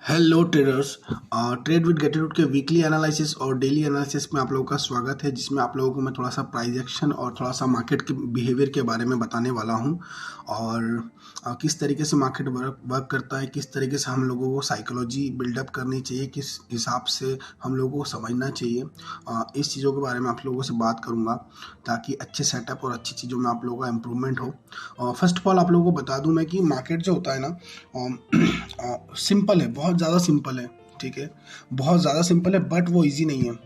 Hello traders. Trade with गेटरूट के weekly analysis और daily analysis में आप लोगों का स्वागत है, जिसमें आप लोगों को मैं थोड़ा सा प्राइस एक्शन और थोड़ा सा मार्केट के बिहेवियर के बारे में बताने वाला हूं और किस तरीके से मार्केट वर्क करता है, किस तरीके से हम लोगों को साइकोलॉजी बिल्डअप करनी चाहिए, किस हिसाब से हम लोगों को समझना चाहिए। इस चीज़ों के बारे में आप लोगों से बात करूँगा ताकि अच्छे सेटअप और अच्छी चीज़ों में आप लोगों का इम्प्रूवमेंट हो। फर्स्ट ऑफ ऑल आप लोगों को बता दूँ मैं कि मार्केट जो होता है ना, सिंपल है, बहुत ज़्यादा सिंपल है। ठीक है, बहुत ज़्यादा सिंपल है, बट वो इजी नहीं है।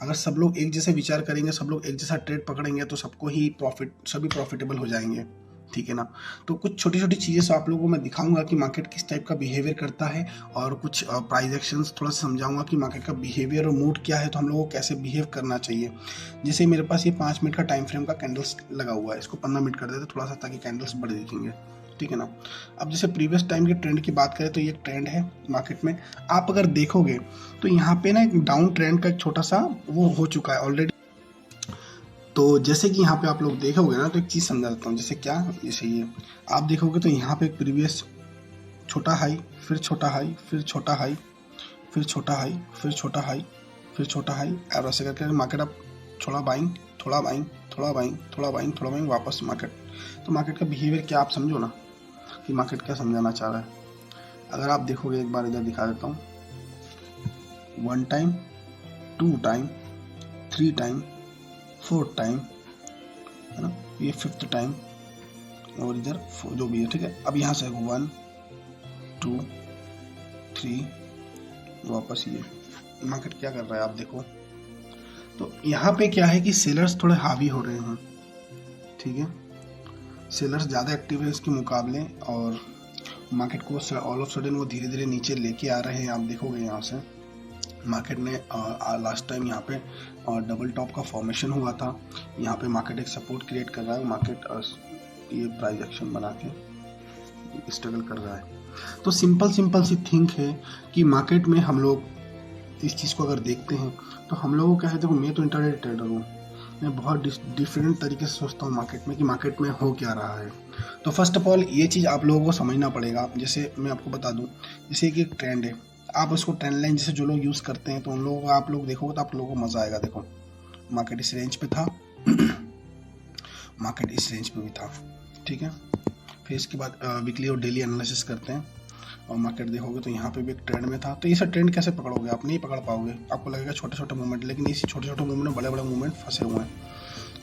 अगर सब लोग एक जैसे विचार करेंगे, सब लोग एक जैसा ट्रेड पकड़ेंगे तो सबको ही सभी प्रॉफिटेबल हो जाएंगे। ठीक है ना। तो कुछ छोटी छोटी चीज़ें से आप लोगों को मैं दिखाऊंगा कि मार्केट किस टाइप का बिहेवियर करता है, और कुछ प्राइस एक्शंस थोड़ा सा समझाऊंगा कि मार्केट का बिहेवियर और मूड क्या है, तो हम लोगों को कैसे बिहेव करना चाहिए। जैसे मेरे पास ये 5 मिनट का टाइम फ्रेम का कैंडल्स लगा हुआ है, इसको 15 मिनट कर देते थोड़ा सा, ताकि कैंडल्स बड़े दिखेंगे। ठीक है ना। अब जैसे प्रीवियस टाइम के ट्रेंड की बात करें तो ये ट्रेंड है मार्केट में। आप अगर देखोगे तो यहाँ पे ना एक डाउन ट्रेंड का एक छोटा सा वो हो चुका है ऑलरेडी। तो जैसे कि यहाँ पे आप लोग देखोगे ना, तो एक चीज़ समझा देता हूँ। जैसे क्या, जैसे ये आप देखोगे तो यहाँ पे एक प्रीवियस छोटा हाई, फिर छोटा हाई, फिर छोटा हाई, फिर छोटा हाई, फिर छोटा हाई, फिर छोटा हाई, और ऐसे करके मार्केट अब थोड़ा बाइंग, थोड़ा बाइंग, थोड़ा बाइंग, थोड़ा बाइंग, थोड़ा बाइंग, वापस मार्केट। तो मार्केट का बिहेवियर क्या आप समझो ना कि मार्केट क्या समझाना चाह रहा है। अगर आप देखोगे, एक बार इधर दिखा देता हूँ, 1 टाइम, 2 टाइम, 3 टाइम, 4 टाइम, है ना, ये 5th टाइम, और इधर जो भी है। ठीक है, अब यहाँ से 1 2 3, वापस ये मार्केट क्या कर रहा है आप देखो। तो यहाँ पे क्या है कि सेलर्स थोड़े हावी हो रहे हैं। ठीक है, सेलर्स ज़्यादा एक्टिव है इसके मुकाबले, और मार्केट को ऑल ऑफ सडन वो धीरे धीरे नीचे लेके आ रहे हैं। आप देखोगे यहाँ से मार्केट ने लास्ट टाइम यहाँ पे डबल टॉप का फॉर्मेशन हुआ था। यहाँ पे मार्केट एक सपोर्ट क्रिएट कर रहा है, मार्केट ये प्राइस एक्शन बना के स्ट्रगल कर रहा है। तो सिंपल सी थिंक है कि मार्केट में हम लोग इस चीज़ को अगर देखते हैं तो हम लोगों क्या है, देखो मैं तो इंटरडे ट्रेडर हूँ, मैं बहुत डिफरेंट तरीके से सोचता हूँ मार्केट में कि मार्केट में हो क्या रहा है। तो फर्स्ट ऑफ ऑल ये चीज़ आप लोगों को समझना पड़ेगा। जैसे मैं आपको बता दूँ, जैसे कि एक ट्रेंड है, आप उसको ट्रेंड लाइन जैसे जो लोग यूज़ करते हैं, तो उन लोगों को आप लोग देखोगे तो आप लोगों को मज़ा आएगा। देखो मार्केट इस रेंज पे था मार्केट इस रेंज पे भी था। ठीक है, फिर इसके बाद वीकली और डेली एनालिसिस करते हैं, और मार्केट देखोगे तो यहाँ पे भी एक ट्रेंड में था। तो ये सब ट्रेंड कैसे पकड़ोगे, आप नहीं पकड़ पाओगे, आपको लगेगा छोटे छोटे मूवमेंट, लेकिन इसी छोटे छोटे मूवमेंट में बड़े बड़े मूवमेंट फंसे हुए हैं।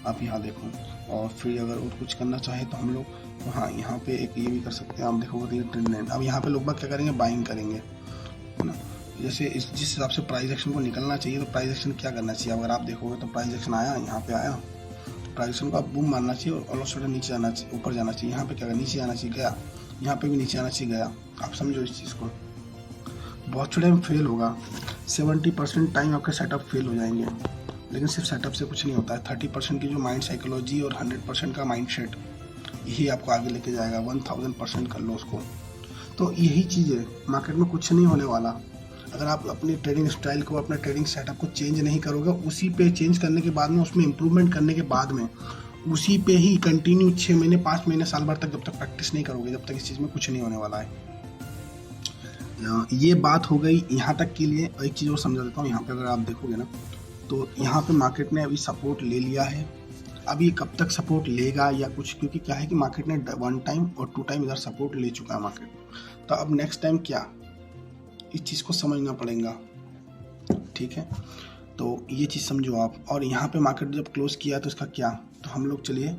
आप यहाँ देखो, और फिर अगर और कुछ करना चाहे तो हम लोग, तो हाँ यहाँ पे एक ये भी कर सकते हैं। आप देखोगे तो ये ट्रेंड लाइन, अब यहाँ पे लोग बाग क्या करेंगे, बाइंग करेंगे, है ना। जैसे जिस हिसाब से प्राइस एक्शन को निकलना चाहिए, तो प्राइस एक्शन क्या करना चाहिए, अगर आप देखोगे तो प्राइस एक्शन आया, यहाँ पे आया, प्राइस एक्शन को आप बूम मारना चाहिए और सडन नीचे आना चाहिए, ऊपर जाना चाहिए। यहाँ पे क्या, नीचे आना चाहिए, गया, यहाँ पे भी नीचे आना चाहिए, गया। आप समझो इस चीज़ को, बहुत छोटे में फेल होगा। 70% टाइम आपके सेटअप फेल हो जाएंगे, लेकिन सिर्फ सेटअप से कुछ नहीं होता है। 30% की जो माइंड साइकोलॉजी और 100% का माइंड सेट, यही आपको आगे लेके जाएगा 1000% कर लो उसको। तो यही चीज़ है, मार्केट में कुछ नहीं होने वाला। अगर आप अपनी ट्रेडिंग स्टाइल को, अपने ट्रेडिंग सेटअप को चेंज नहीं करोगे, उसी पे चेंज करने के बाद में, उसमें इम्प्रूवमेंट करने के बाद में, उसी पे ही कंटिन्यू 6 महीने 5 महीने साल भर तक जब तक प्रैक्टिस नहीं करोगे, जब तक इस चीज़ में कुछ नहीं होने वाला है। ये बात हो गई यहाँ तक के लिए। एक चीज़ और समझा देता हूँ। यहाँ पे अगर आप देखोगे ना, तो यहाँ पे मार्केट ने अभी सपोर्ट ले लिया है। अब ये कब तक सपोर्ट लेगा या कुछ, क्योंकि क्या है कि मार्केट ने 1 टाइम और 2 टाइम इधर सपोर्ट ले चुका है मार्केट। तो अब नेक्स्ट टाइम क्या, इस चीज़ को समझना पड़ेगा। ठीक है, तो ये चीज़ समझो आप। और यहाँ पे मार्केट जब क्लोज किया तो इसका क्या, तो हम लोग चलिए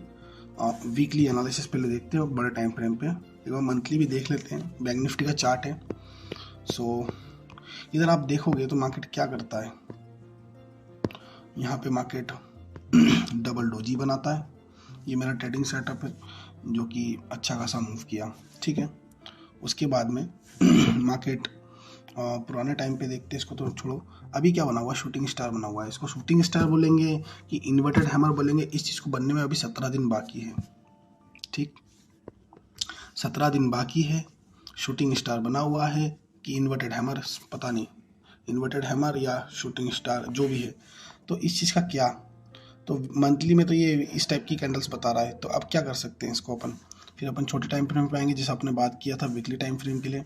वीकली एनालिसिस पहले देखते हैं, बड़े टाइम फ्रेम पे एक बार मंथली भी देख लेते हैं। बैंक निफ्टी का चार्ट है। सो इधर आप देखोगे तो मार्केट क्या करता है, यहाँ पे मार्केट डबल डोजी बनाता है। ये मेरा ट्रेडिंग सेटअप है जो कि अच्छा खासा मूव किया। ठीक है, उसके बाद में मार्केट पुराने टाइम पे देखते हैं, इसको तो छोड़ो। अभी क्या बना हुआ, शूटिंग स्टार बना हुआ है। इसको शूटिंग स्टार बोलेंगे कि इन्वर्टेड हैमर बोलेंगे, इस चीज़ को बनने में अभी 17 दिन बाकी है। ठीक, 17 दिन बाकी है। शूटिंग स्टार बना हुआ है कि इन्वर्टेड हैमर, पता नहीं, इन्वर्टेड हैमर या शूटिंग स्टार जो भी है। तो इस चीज़ का क्या, तो मंथली में तो ये इस टाइप की कैंडल्स बता रहा है। तो अब क्या कर सकते हैं इसको अपन, फिर अपन छोटे टाइम फ्रेम पे आएंगे, जैसे आपने बात किया था वीकली टाइम फ्रेम के लिए।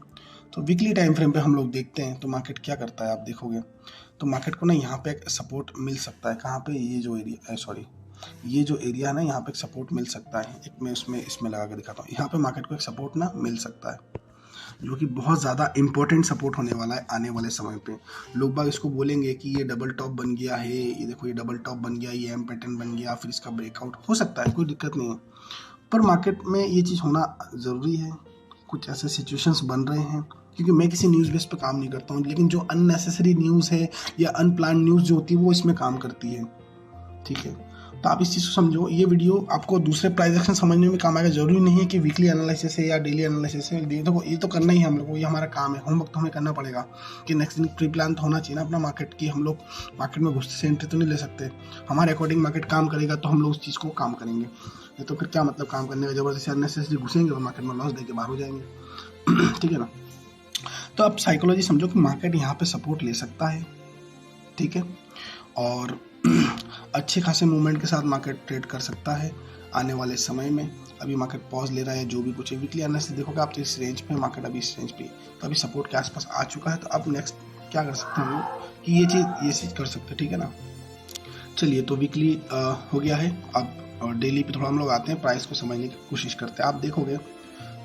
तो वीकली टाइम फ्रेम पे हम लोग देखते हैं तो मार्केट क्या करता है आप देखोगे तो मार्केट को ना यहाँ पे एक सपोर्ट मिल सकता है। कहाँ पे? ये जो एरिया ये जो एरिया है ना, यहाँ पे एक सपोर्ट मिल सकता है। एक मैं इसमें लगा के दिखाता हूँ। यहाँ पे मार्केट को एक सपोर्ट ना मिल सकता है, जो कि बहुत ज़्यादा इंपॉर्टेंट सपोर्ट होने वाला है आने वाले समय पे। लोग बाग इसको बोलेंगे कि ये डबल टॉप बन गया है, ये देखो ये डबल टॉप बन गया, ये एम पैटर्न बन गया, फिर इसका ब्रेकआउट हो सकता है, कोई दिक्कत नहीं है। पर मार्केट में ये चीज़ होना ज़रूरी है। कुछ ऐसे सिचुएशंस बन रहे हैं, क्योंकि मैं किसी न्यूज़ बेस पे काम नहीं करता हूँ, लेकिन जो अननेसेसरी न्यूज़ है या अनप्लान न्यूज़ जो होती है वो इसमें काम करती है। ठीक है, तो आप इस चीज़ को समझो। ये वीडियो आपको दूसरे प्राइस एक्शन समझने में काम आएगा। जरूरी नहीं है कि वीकली एनालिसिस है या डेली एनालिसिस है। देखो ये तो करना ही है हम लोग को, ये हमारा काम है, होमवर्क तो हमें करना पड़ेगा कि नेक्स्ट दिन प्री प्लान तो होना चाहिए ना अपना मार्केट की। हम लोग मार्केट में घुसते से एंट्री तो नहीं ले सकते। हमारे अकॉर्डिंग मार्केट काम करेगा तो हम लोग उस चीज़ को काम करेंगे। ये तो फिर क्या मतलब काम करने का, जबरदस्ती अननेसेसरी घुसेंगे और मार्केट में लॉस देके बाहर हो जाएंगे। ठीक है ना। तो आप साइकोलॉजी समझो कि मार्केट यहाँ पे सपोर्ट ले सकता है। ठीक है, और अच्छे खासे मूवमेंट के साथ मार्केट ट्रेड कर सकता है आने वाले समय में। अभी मार्केट पॉज ले रहा है, जो भी कुछ है वीकली एनालिसिस देखोगे आप तो इस रेंज पे मार्केट अभी इस रेंज पे तो अभी सपोर्ट के आसपास आ चुका है। तो अब नेक्स्ट क्या कर सकते हैं हम लोग कि ये चीज़ कर सकते हैं। ठीक है ना। चलिए, तो वीकली हो गया है। अब डेली पे थोड़ा हम लोग आते हैं, प्राइस को समझने की कोशिश करते हैं। आप देखोगे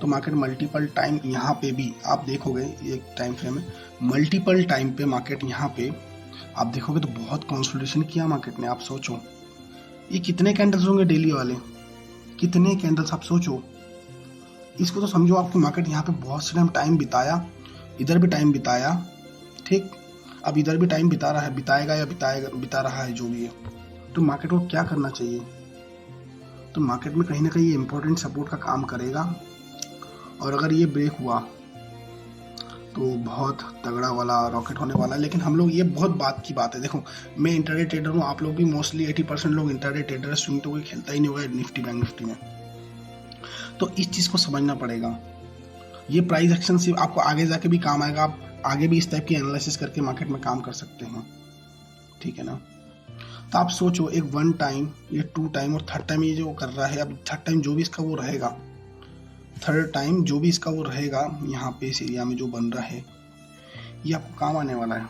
तो मार्केट मल्टीपल टाइम यहाँ पे भी आप देखोगे, ये टाइम फ्रेम है, मल्टीपल टाइम पे मार्केट यहाँ पे आप देखोगे तो बहुत कंसोलिडेशन किया मार्केट ने। आप सोचो ये कितने कैंडल्स होंगे डेली वाले, कितने कैंडल्स आप सोचो। इसको तो समझो आपकी मार्केट यहाँ पे बहुत से टाइम बिताया, इधर भी टाइम बिताया। ठीक, अब इधर भी टाइम बिता रहा है, बिताएगा या बिता रहा है, जो भी है। तो मार्केट को क्या करना चाहिए? तो मार्केट में कहीं ना कहीं ये इंपॉर्टेंट सपोर्ट का काम करेगा, और अगर ये ब्रेक हुआ तो बहुत तगड़ा वाला रॉकेट होने वाला है। लेकिन हम लोग, ये बहुत बात की बात है। देखो मैं इंटरडे ट्रेडर हूँ, आप लोग भी मोस्टली 80% लोग इंटरडे ट्रेडर है। स्विंग तो कोई खेलता ही नहीं होगा निफ्टी बैंक निफ्टी में। तो इस चीज़ को समझना पड़ेगा। ये प्राइस एक्शन सिर्फ आपको आगे जाके भी काम आएगा। आप आगे भी इस टाइप की एनालिसिस करके मार्केट में काम कर सकते हैं। ठीक है ना। तो आप सोचो, एक 1 टाइम, ये 2 टाइम और 3rd टाइम ये जो कर रहा है, अब 3rd टाइम जो भी इसका वो रहेगा, 3rd टाइम जो भी इसका वो रहेगा यहाँ पे इस एरिया में जो बन रहा है, ये आपको काम आने वाला है।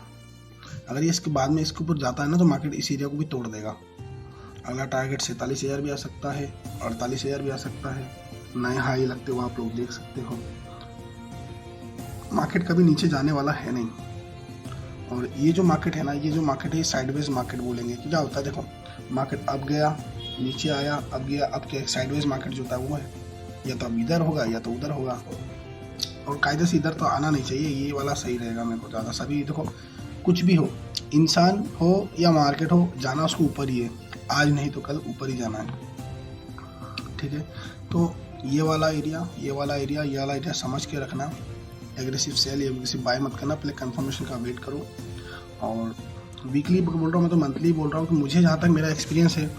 अगर ये इसके बाद में इसके ऊपर जाता है ना तो मार्केट इस एरिया को भी तोड़ देगा। अगला टारगेट 47,000 भी आ सकता है, 48,000 भी आ सकता है। नए हाई लगते हुए आप लोग देख सकते हो। मार्केट कभी नीचे जाने वाला है नहीं। और ये जो मार्केट है ना, ये जो मार्केट है साइडवेज मार्केट बोलेंगे। कि क्या होता है, देखो मार्केट अब गया, नीचे आया, अब गया, अब क्या साइडवेज मार्केट जो होता है वो है, या तो अब इधर होगा या तो उधर होगा। और कायदे से इधर तो आना नहीं चाहिए, ये वाला सही रहेगा मेरे को ज़्यादा। सभी देखो, कुछ भी हो, इंसान हो या मार्केट हो, जाना उसको ऊपर ही है। आज नहीं तो कल ऊपर ही जाना है। ठीक है, तो ये वाला एरिया, ये वाला एरिया समझ के रखना। एग्रेसिव सेल या एग्रेसिव बाय मत करना, पहले कंफर्मेशन का वेट करो। और वीकली बोल रहा हूँ मैं, तो मंथली बोल रहा हूँ कि मुझे जहाँ तक मेरा एक्सपीरियंस है,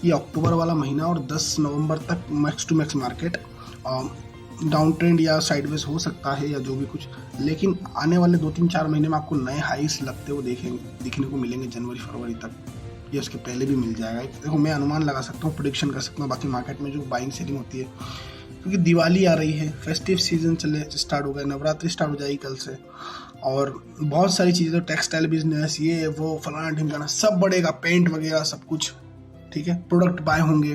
ये अक्टूबर वाला महीना और 10 नवंबर तक max to max market down trend या साइडवेज हो सकता है या जो भी कुछ। लेकिन आने वाले 2-3-4 महीने में आपको नए हाईस लगते हुए दिखने को मिलेंगे जनवरी फरवरी तक, या उसके पहले भी मिल जाएगा। देखो मैं अनुमान लगा सकता हूँ, प्रेडिक्शन कर सकता हूँ। बाकी मार्केट में जो बाइंग सेलिंग होती है, क्योंकि दिवाली आ रही है, फेस्टिव सीजन स्टार्ट हो गया, नवरात्रि स्टार्ट हो जाएगी कल से, और बहुत सारी चीज़ें, टेक्सटाइल बिजनेस, ये वो फलाना ढिमकाना सब बढ़ेगा, पेंट वगैरह सब कुछ। ठीक है, प्रोडक्ट बाय होंगे,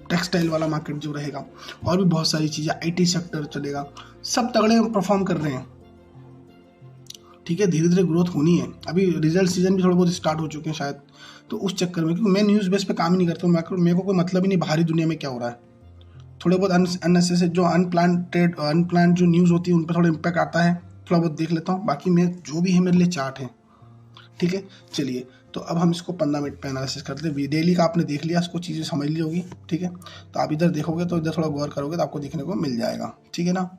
टेक्सटाइल वाला मार्केट जो रहेगा, और भी बहुत सारी चीज़ें, IT सेक्टर चलेगा, सब तगड़े परफॉर्म कर रहे हैं। ठीक है, धीरे धीरे ग्रोथ होनी है। अभी रिजल्ट सीजन भी थोड़े बहुत स्टार्ट हो चुके हैं शायद, तो उस चक्कर में, क्योंकि मैं न्यूज़ बेस पे काम ही नहीं करता हूँ, मेरे को कोई मतलब ही नहीं बाहरी दुनिया में क्या हो रहा है। थोड़े बहुत अननेसेसरी जो अनप्लान जो न्यूज़ होती है उन पर थोड़ा इम्पैक्ट आता है, थोड़ा बहुत देख लेता हूँ। बाकी मैं जो भी है मेरे लिए चार्ट है। ठीक है, चलिए, तो अब हम इसको 15 मिनट पे एनालिसिस करते हैं। डेली का आपने देख लिया, इसको चीज़ें समझ ली होगी। ठीक है, तो आप इधर देखोगे तो इधर थोड़ा गौर करोगे तो आपको देखने को मिल जाएगा। ठीक है ना।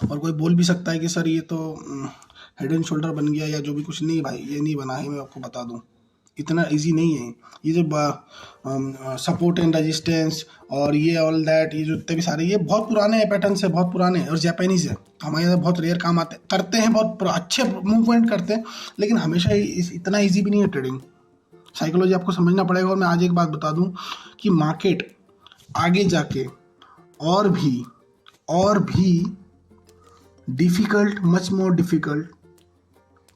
और कोई बोल भी सकता है कि सर ये तो हेड एंड शोल्डर बन गया या जो भी कुछ, नहीं भाई, ये नहीं बना है। मैं आपको बता दूं, इतना इजी नहीं है। ये जो सपोर्ट एंड रेजिस्टेंस और ये ऑल दैट, ये जो इतने भी सारे, ये बहुत पुराने पैटर्न है, बहुत पुराने, और जापानीज है। तो हमारे यहाँ बहुत रेयर काम आते करते हैं, बहुत अच्छे मूवमेंट करते हैं, लेकिन हमेशा इतना ईजी भी नहीं है ट्रेडिंग। साइकोलॉजी आपको समझना पड़ेगा। और मैं आज एक बात बता दूं कि मार्केट आगे जाके और भी difficult, much more difficult,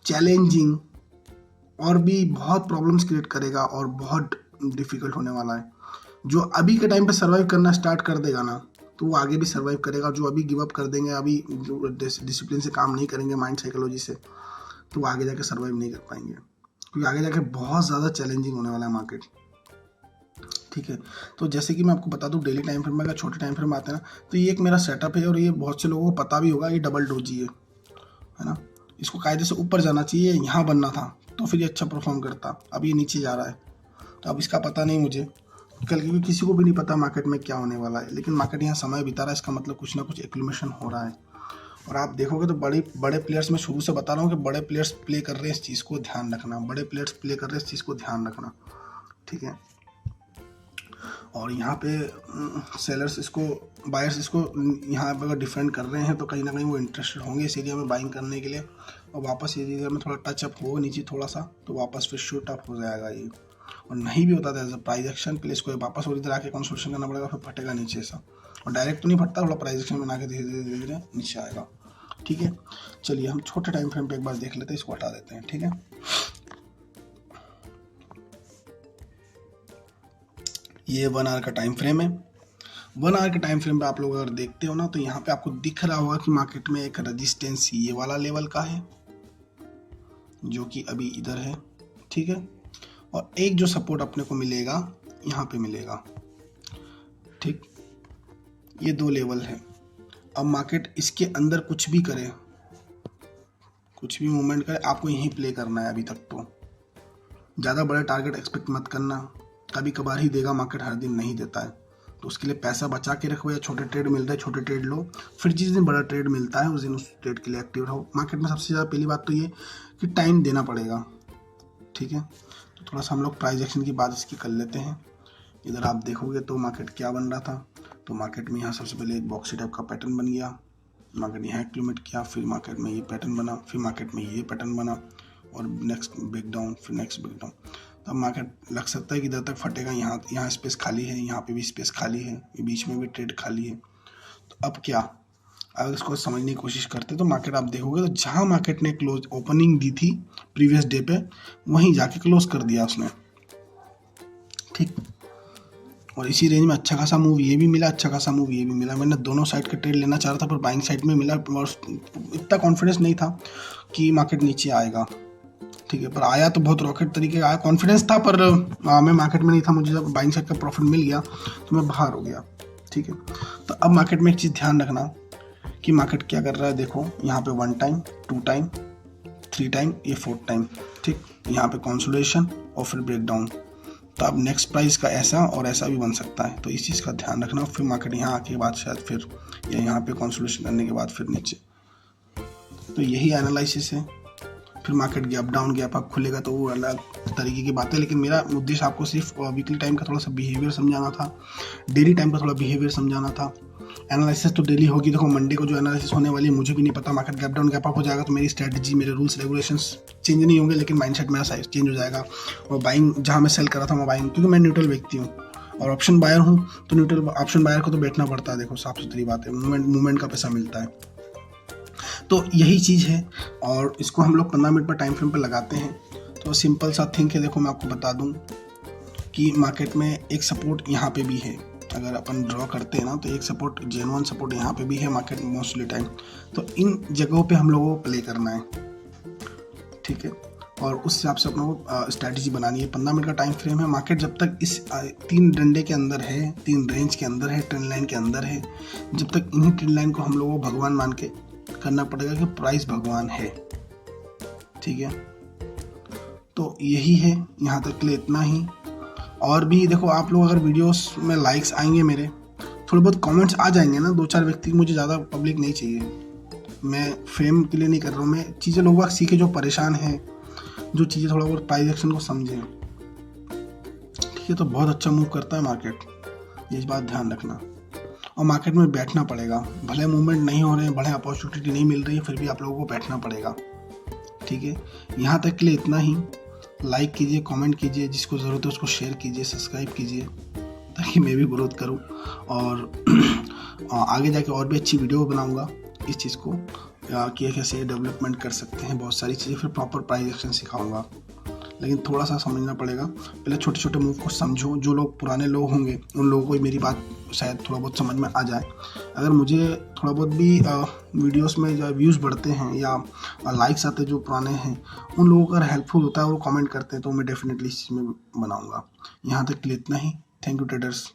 challenging और भी बहुत प्रॉब्लम्स क्रिएट करेगा और बहुत डिफ़िकल्ट होने वाला है। जो अभी के टाइम पे सर्वाइव करना स्टार्ट कर देगा ना, तो वो आगे भी सर्वाइव करेगा। जो अभी गिव अप कर देंगे, अभी जो डिसिप्लिन से काम नहीं करेंगे, माइंड साइकोलॉजी से, तो वो आगे जाके सर्वाइव नहीं कर पाएंगे, क्योंकि आगे जाके बहुत ज़्यादा चैलेंजिंग होने वाला है मार्केट। ठीक है, तो जैसे कि मैं आपको बता दूं, डेली टाइम फ्रेम में अगर छोटे टाइम फ्रेम आते हैं ना, तो ये एक मेरा सेटअप है और ये बहुत से लोगों को पता भी होगा, ये डबल डोजी है ना। इसको कायदे से ऊपर जाना चाहिए, यहाँ बनना था तो फिर ये अच्छा परफॉर्म करता। अब ये नीचे जा रहा है, तो अब इसका पता नहीं मुझे कल, क्योंकि किसी को भी नहीं पता मार्केट में क्या होने वाला है, लेकिन मार्केट यहाँ समय बिता रहा है, इसका मतलब कुछ ना कुछ एक्यूमुलेशन हो रहा है। और आप देखोगे तो बड़े प्लेयर्स, मैं शुरू से बता रहा हूँ कि बड़े प्लेयर्स प्ले कर रहे हैं, इस चीज़ को ध्यान रखना, बड़े प्लेयर्स प्ले कर रहे हैं, इस चीज़ को ध्यान रखना। ठीक है, और यहाँ पे सेलर्स इसको, बायर्स इसको यहाँ पे अगर डिफेंड कर रहे हैं तो कहीं ना कहीं वो इंटरेस्टेड होंगे इस एरिया में बाइंग करने के लिए, और वापस ये एरिया में थोड़ा टच अप हो नीचे थोड़ा सा, तो वापस फिर शूट अप हो जाएगा ये। और नहीं भी होता था प्राइस एक्शन, प्लेस को वापस और इधर आके कंसोलिडेशन करना पड़ेगा, फिर फटेगा नीचे सा, और डायरेक्ट तो नहीं फटता, थोड़ा प्राइस एक्शन बना के धीरे धीरे धीरे नीचे आएगा। ठीक है, चलिए हम छोटे टाइम फ्रेम पे एक बार देख लेते हैं, इसको हटा देते हैं। ठीक है, ये 1 आवर का टाइम फ्रेम है। 1 आवर के टाइम फ्रेम पे आप लोग अगर देखते हो ना, तो यहाँ पे आपको दिख रहा होगा कि मार्केट में एक रेजिस्टेंस ये वाला लेवल का है, जो कि अभी इधर है। ठीक है, और एक जो सपोर्ट अपने को मिलेगा यहाँ पे मिलेगा। ठीक, ये 2 लेवल है। अब मार्केट इसके अंदर कुछ भी करे, कुछ भी मूवमेंट करे, आपको यहीं प्ले करना है। अभी तक तो ज़्यादा बड़े टारगेट एक्सपेक्ट मत करना, कभी कभार ही देगा मार्केट, हर दिन नहीं देता है, तो उसके लिए पैसा बचा के रखो, या छोटे ट्रेड मिल रहे हैं छोटे ट्रेड लो, फिर जिस दिन बड़ा ट्रेड मिलता है उस दिन उस ट्रेड के लिए एक्टिव रहो। मार्केट में सबसे ज़्यादा पहली बात तो ये कि टाइम देना पड़ेगा। ठीक है, तो थोड़ा सा हम लोग प्राइस एक्शन की बात इसकी कर लेते हैं। इधर आप देखोगे तो मार्केट क्या बन रहा था, तो मार्केट में यहाँ सबसे पहले एक बॉक्सी टाइप का पैटर्न बन गया, मार्केट यहाँ एक्यूमुलेट किया, फिर मार्केट में ये पैटर्न बना, फिर मार्केट में ये पैटर्न बना, और नेक्स्ट ब्रेक डाउन, फिर नेक्स्ट ब्रेक डाउन। तब मार्केट लग सकता है कि इधर तक फटेगा, यहाँ स्पेस खाली है, यहाँ पे भी स्पेस खाली है, ये बीच में भी ट्रेड खाली है। तो अब क्या, अगर इसको समझने की कोशिश करते तो मार्केट आप देखोगे तो जहाँ मार्केट ने क्लोज ओपनिंग दी थी प्रीवियस डे पे, वहीं जाके क्लोज कर दिया उसने। ठीक, और इसी रेंज में अच्छा खासा मूव ये भी मिला, अच्छा खासा मूव ये भी मिला। मैंने दोनों साइड का ट्रेड लेना चाह रहा था, पर बाइंग साइड में मिला, और इतना कॉन्फिडेंस नहीं था कि मार्केट नीचे आएगा। ठीक है, पर आया तो बहुत रॉकेट तरीके का आया, कॉन्फिडेंस था, पर मैं मार्केट में नहीं था, मुझे जब बाइंग साइड का प्रॉफिट मिल गया तो मैं बाहर हो गया। ठीक है, तो अब मार्केट में एक चीज़ ध्यान रखना कि मार्केट क्या कर रहा है। देखो यहाँ पे 1 टाइम, 2 टाइम, 3 टाइम, ये 4 टाइम। ठीक, यहाँ पे कंसोलिडेशन और फिर ब्रेकडाउन, तो अब नेक्स्ट प्राइस का ऐसा और ऐसा भी बन सकता है, तो इस चीज़ का ध्यान रखना। फिर मार्केट यहाँ आके बाद शायद फिर, या यहाँ पे कंसोलिडेशन करने के बाद फिर नीचे, तो यही एनालिसिस है। फिर market gap down, gap up खुलेगा, तो वो अलग तरीके की बात है, लेकिन मेरा उद्देश्य आपको सिर्फ वीकली टाइम का थोड़ा सा बिहेवियर समझाना था, डेली टाइम का थोड़ा बिहेवियर समझाना था। एनालिसिस तो डेली होगी। देखो मंडे को जो एनालिसिस होने वाली है मुझे भी नहीं पता, market gap down gap up हो जाएगा तो मेरी स्ट्रेटजी, मेरे रूल्स रेगुलेशंस चेंज नहीं होंगे, लेकिन माइंडसेट मेरा साइज चेंज हो जाएगा। और बाइंग जहाँ मैं सेल कर रहा था मैं बाइंग, क्योंकि मैं न्यूट्रल व्यक्ति हूँ और ऑप्शन बायर हूँ, तो न्यूट्रल ऑप्शन बायर को तो बैठना पड़ता है। देखो साफ सुथरी बात है, मूवमेंट का पैसा मिलता है, तो यही चीज़ है। और इसको हम लोग 15 मिनट पर टाइम फ्रेम पर लगाते हैं, तो सिंपल सा थिंक है। देखो मैं आपको बता दूं कि मार्केट में एक सपोर्ट यहाँ पे भी है, अगर अपन ड्रॉ करते हैं ना, तो एक सपोर्ट, जेन्युइन सपोर्ट यहाँ पे भी है मार्केट में मोस्टली टाइम, तो इन जगहों पे हम लोगों को प्ले करना है। ठीक है, और उस हिसाब से अपनों को स्ट्रैटेजी बनानी है। 15 मिनट का टाइम फ्रेम है। मार्केट जब तक इस 3 डंडे के अंदर है, 3 रेंज के अंदर है, ट्रेंड लाइन के अंदर है, जब तक इन्हीं ट्रेंड लाइन को हम लोगों को भगवान मान के करना पड़ेगा कि प्राइस भगवान है। ठीक है, तो यही है, यहाँ तक के लिए इतना ही। और भी देखो आप लोग अगर वीडियोस में लाइक्स आएंगे, मेरे थोड़े बहुत कमेंट्स आ जाएंगे ना, 2-4 व्यक्ति, मुझे ज़्यादा पब्लिक नहीं चाहिए, मैं फेम के लिए नहीं कर रहा हूँ, मैं चीज़ें लोग बाग सीखे जो परेशान हैं, जो चीज़ें थोड़ा बहुत प्राइस एक्शन को समझें। ठीक है, तो बहुत अच्छा मूव करता है मार्केट, ये बात ध्यान रखना। और मार्केट में बैठना पड़ेगा, भले मूवमेंट नहीं हो रहे हैं, भले अपॉर्चुनिटी नहीं मिल रही है, फिर भी आप लोगों को बैठना पड़ेगा। ठीक है, यहाँ तक के लिए इतना ही। लाइक कीजिए, कमेंट कीजिए, जिसको ज़रूरत है उसको शेयर कीजिए, सब्सक्राइब कीजिए, ताकि मैं भी ग्रोथ करूँ और आगे जाके और भी अच्छी वीडियो बनाऊँगा इस चीज़ को। कि कैसे डेवलपमेंट कर सकते हैं, बहुत सारी चीज़ें। फिर प्रॉपर प्राइस एक्शन सिखाऊंगा, लेकिन थोड़ा सा समझना पड़ेगा। पहले छोटे छोटे मूव को समझो। जो लोग पुराने लोग होंगे उन लोगों को मेरी बात शायद थोड़ा बहुत समझ में आ जाए। अगर मुझे थोड़ा बहुत भी वीडियोस में जो व्यूज़ बढ़ते हैं या लाइक्स आते हैं जो पुराने हैं, उन लोगों का हेल्पफुल होता है और वो कमेंट करते हैं, तो मैं डेफिनेटली इस चीज़ में बनाऊँगा। यहाँ तक के लिए इतना ही। Thank you traders.